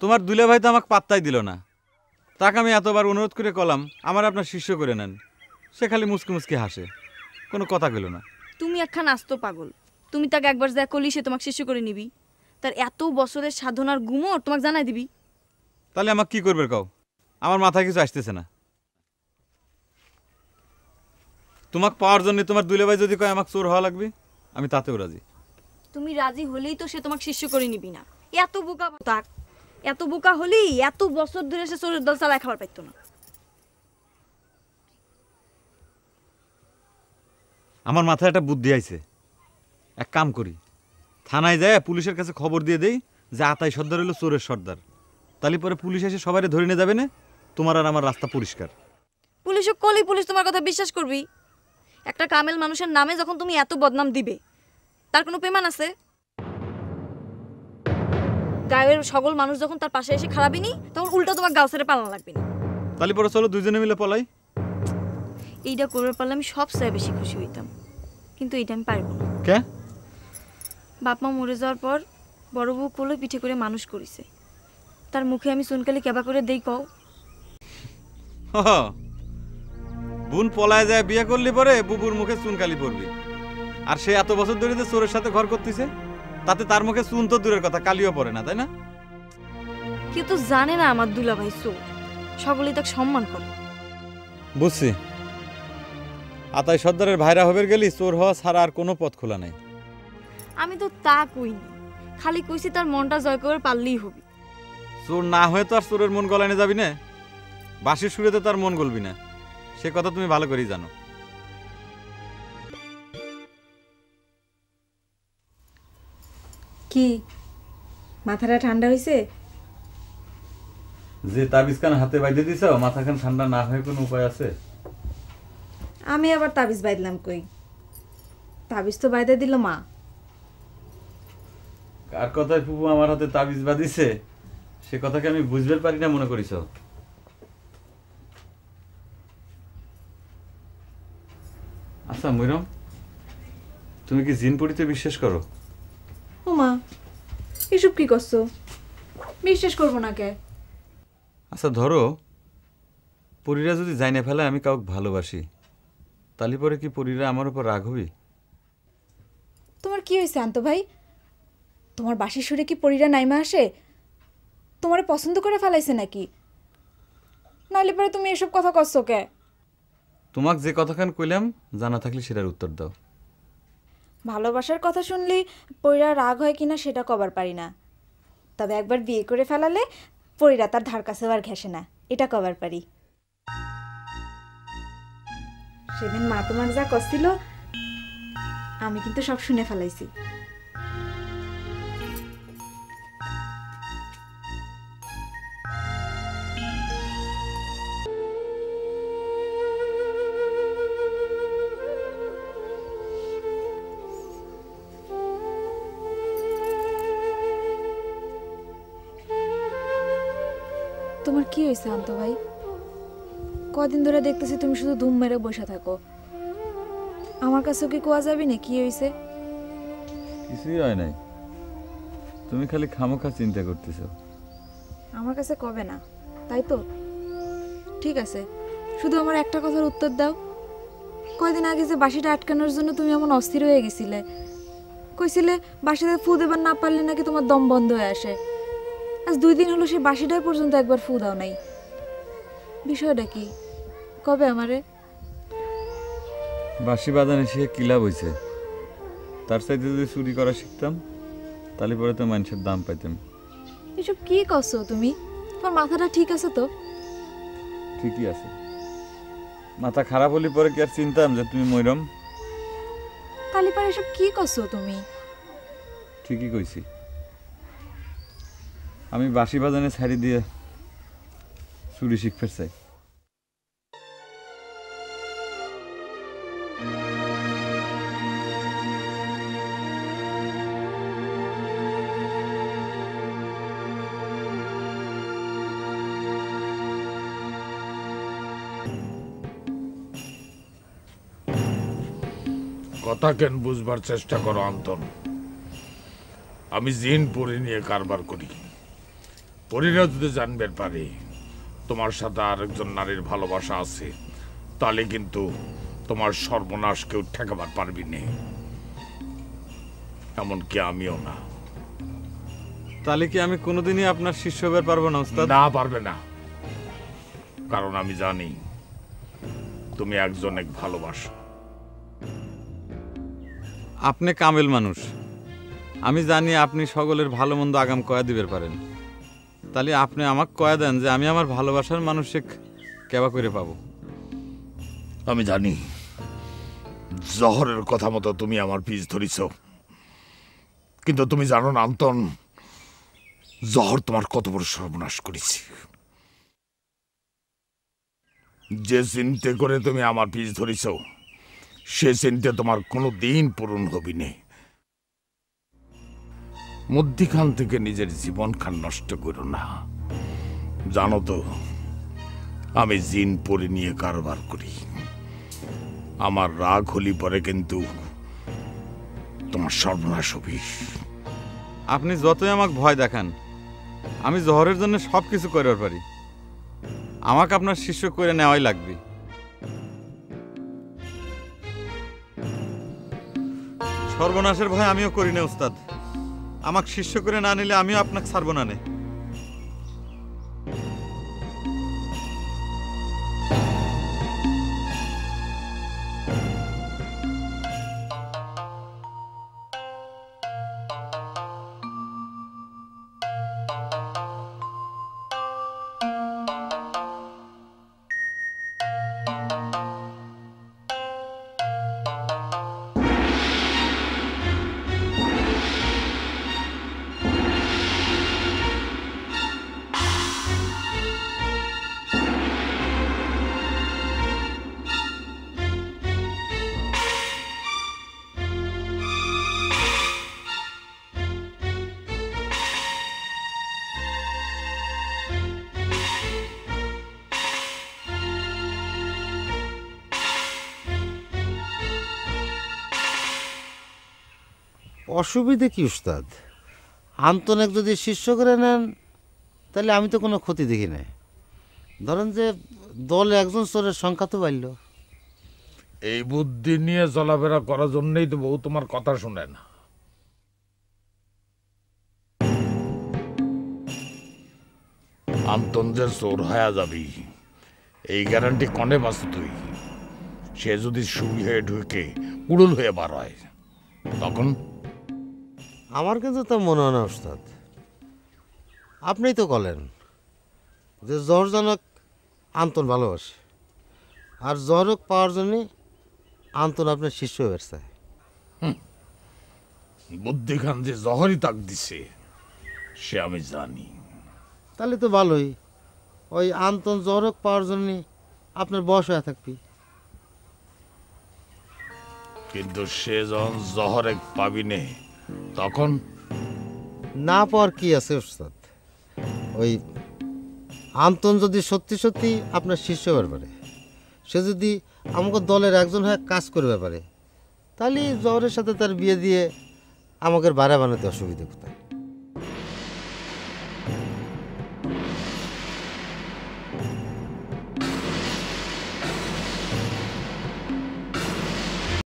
তোমার দুলে ভাই তো আমাকে পাত্তাই দিল না। তাকে আমি এতবার অনুরোধ করে কলাম আমার আপনার শিষ্য করে নেন, সে খালি মুসকি মুসকি হাসে, কোনো কথা গেল না। তুমি একখান আস্ত পাগল। তুমি তাকে একবার যা করলি সে তোমাকে শিষ্য করে নিবি? তার এত বছরের সাধনার গুমর তোমাকে জানাই দিবি? তাহলে আমাকে কি করবে কও? আমার মাথায় কিছু আসতেছে না। তোমাকে পাওয়ার জন্য তোমার দুলে ভাই যদি কয় আমাকে চোর হওয়া লাগবে, আমি তাতেও রাজি। তুমি রাজি হলেই তো সে তোমাকে শিষ্য করে নিবি না। এত বোকা তাক, এত বোকা হলেই এত বছর ধরে সে চোরের দল চালায় খাবার পাইতো না। আমার মাথায় একটা বুদ্ধি আইছে। এক কাম করি, থানায় যায় পুলিশের কাছে খবর দিয়ে দেই যে আতাই সর্দার হলো চোরের সর্দার। তাহলে পরে পুলিশ এসে সবাই ধরে নিয়ে যাবে না, তোমার আর আমার রাস্তা পরিষ্কার। পুলিশও কলি পুলিশ তোমার কথা বিশ্বাস করবি? একটা কামেল মানুষের নামে যখন তুমি এত বদনাম দিবে, তার কোনো পেমান আছে? গায়ের সকল মানুষ যখন তার পাশে এসে খারাপই নি, তখন উল্টা তোমার গাও ছেড়ে পালানো লাগবে না। তাহলে পরে চলো দুজনে মিলে পলাই। এইটা করবে পারলে আমি সবচেয়ে বেশি খুশি হইতাম, কিন্তু এইটা আমি পারবো না। কে? বাপ মা মরে যাওয়ার পর বড় বউ কোলে পিঠে করে মানুষ করেছে, তার মুখে আমি চুনকালি কেবা করে দেই কও? বোন পলায় যায় বিয়ে করলি পরে বুবুর মুখে চুনকালি পড়বি। আর সে এত বছর ধরে যে চোরের সাথে ঘর করতেছে, তাতে তার মুখে চুন তো দূরের কথা, কালিও পড়ে না, তাই না? কেউ তো জানে না আমার দুলাভাই চোর, সকলেই তাকে সম্মান করে। বুঝছি। আতাই সর্দারের ভাইরা হবের গেলি চোর হওয়া ছাড়া আর কোনো পথ খোলা নাই। আমি তো তা কইনি, খালি কইছি তার মনটা জয় করে পারলেই হবে। চোর না হয়ে তো আর চোরের মন গলানে যাবি না, বাঁশির সুরে তো তার মন গলবি না, সে কথা তুমি ভালো করেই জানো। কি মাথাটা ঠান্ডা হয়েছে? যে তাবিজ খান হাতে বাইধে দিছ, মাথাখান ঠান্ডা না হয়ে কোনো উপায় আছে? আমি আবার তাবিজ বাইদলাম কই? তাবিজ তো বাইদে দিল মা। কার কথায় ফুপু আমার হাতে তাবিজ বাঁধিছে সে কথাকে আমি বুঝতে পারি না মনে করিস? আচ্ছা মইরম, তুমি কি জিন পড়িতে বিশ্বাস করো? ও মা, এসব কি করছো? বিশ্বাস করবো না কে? আচ্ছা ধরো পরীরা যদি যাই না ফেলে আমি কাউকে ভালোবাসি, তালি পরে কি পরীরা আমার উপর রাগ হবি? তোমার কি হয়েছে আন্ত ভাই? তোমার বাঁশির সুরে কি পরীরা নাইমা আসে? তোমারে পছন্দ করে ফেলাইছে নাকি? নাইলে পরে তুমি এসব কথা করছো কে? তোমাকে যে কথাখান কইলাম জানা থাকলে সেটার উত্তর দাও। ভালোবাসার কথা শুনলেই পরীরা রাগ হয় কিনা সেটা কবার পারি না, তবে একবার বিয়ে করে ফেলালে পরীরা তার ধার কাছেও আর ঘেসে না, এটা কবার পারি। সেদিন মা তোমার যা করছিল আমি কিন্তু সব শুনে ফেলাইছি। তোমার কি হয়েছে আন্ত ভাই? কদিন ধরে দেখতেছি তুমি শুধু ধুম মেরে বসে থাকো। আমার কাছেও কি কোয়া যাবি না কি হয়েছে? কিছুই হয় নাই, তুমি খালি খামোখা চিন্তা করতেছ। আমার কাছে কবে না, তাই তো? ঠিক আছে, শুধু আমার একটা কথার উত্তর দাও। কয়দিন আগে যে বাঁশিটা আটকানোর জন্য তুমি এমন অস্থির হয়ে গেছিলে, কইছিলে বাঁশিতে ফু দেবার না পারলে নাকি তোমার দম বন্ধ হয়ে আসে। আজ 2 দিন হলো সেই বাঁশিটাই পর্যন্ত একবার ফু দাও নাই। বিষয়টা কি? কবে আমারে? বাঁশি বাজানে সে কি লাভ হইছে? তার চাইতে যদি চুরি করা শিখতাম তাহলে পরে তো মানুষের দাম পাইতাম। এসব কি করছো তুমি? তোমার মাথাটা ঠিক আছে তো? ঠিকই আছে, মাথা খারাপ হলে পরে কি আর চিনতাম যে তুমি মইরম? তাহলে পরে এসব কি করছো তুমি? ঠিকই কইছি, আমি বাঁশি বাজানে ছাড়ি দিয়ে চুরি শিখতে চাই। কথা কেন বুঝবার চেষ্টা করো অন্তন। আমি জিন পরে নিয়ে কারবার করি, পরিরা যদি জানবে পারে তোমার সাথে আরেকজন নারীর ভালোবাসা আছে, তাহলে কিন্তু তোমার সর্বনাশ কেউ ঠেকাবার পারবি না, এমনকি আমিও না। তাহলে কি আমি কোনোদিনই আপনার শিষ্য হতে পারবো না উস্তাদ? না, পারবে না, কারণ আমি জানি তুমি একজন এক ভালোবাসো। আপনি কামেল মানুষ, আমি জানি আপনি সকলের ভালো মন্দ আগাম কয়া দিবের পারেন। তাহলে আপনি আমাকে কয়া দেন যে আমি আমার ভালোবাসার মানুষকে কেবা করে পাবো। আমি জানি জহরের কথা মতো তুমি আমার পিছ ধরিছ, কিন্তু তুমি জানো না আন্তন, জহর তোমার কত বড় সর্বনাশ করেছে। যে চিন্তে করে তুমি আমার পিছ ধরিছ, সে চিন্তে তোমার কোনো দিন পূরণ হবি নে। মধ্যিখান থেকে নিজের জীবনখান নষ্ট করো না। জানো তো আমি জিন পরে নিয়ে কারবার করি, আমার রাগ হলি পরে কিন্তু তোমার সর্বনাশ হবি। আপনি যতই আমাকে ভয় দেখান, আমি জহরের জন্য সব কিছু করার পারি। আমাকে আপনার শিষ্য করে নেওয়াই লাগবে। সর্বনাশের ভয় আমিও করি না উস্তাদ। আমাকে শিষ্য করে না নিলে আমিও আপনাকে ছাড়বো না নে। অসুবিধে কি উস্তাদ? আন্তনেক যদি শিষ্য করে নেন তাহলে আমি তো কোনো ক্ষতি দেখি না। ধরেন যে দলে একজন চোরের সংখ্যা তো বাড়ল। এই বুদ্ধি নিয়ে চলাফেরা করার জন্যই তো বউ তোমার কথা শুনে না। আন্তন যে চোর হয়ে যাবি এই গ্যারান্টি কনে পাস তুই? সে যদি সুই হয়ে ঢুকে উড়ুল হয়ে বার হয় তখন? আমার কিন্তু তা মনে হয় না উস্তাদ। আপনিই তো বলেন যে জহরজনক আন্তন ভালোবাসে, আর জহরক পাওয়ার জন্যে আন্তন আপনার শিষ্য হয়ে চায়। বুদ্ধি খান যে জহরই তাক দিছে সে আমি জানি। তাহলে তো ভালোই। ওই আন্তন জহরক পাওয়ার জন্যে আপনার বয়স হয়ে থাকবি। কিন্তু সে যখন জহরে পাবি নে তখন? না পাওয়ার কি আছে উস্তাদ? ওই আন্তন যদি সত্যি সত্যি আপনার শিষ্য হবার পারে, সে যদি আমাকে দলের একজন হয়ে কাজ করবে পারে, তাহলে জহরের সাথে তার বিয়ে দিয়ে আমাকে ভাড়া বানাতে অসুবিধা কোথায়?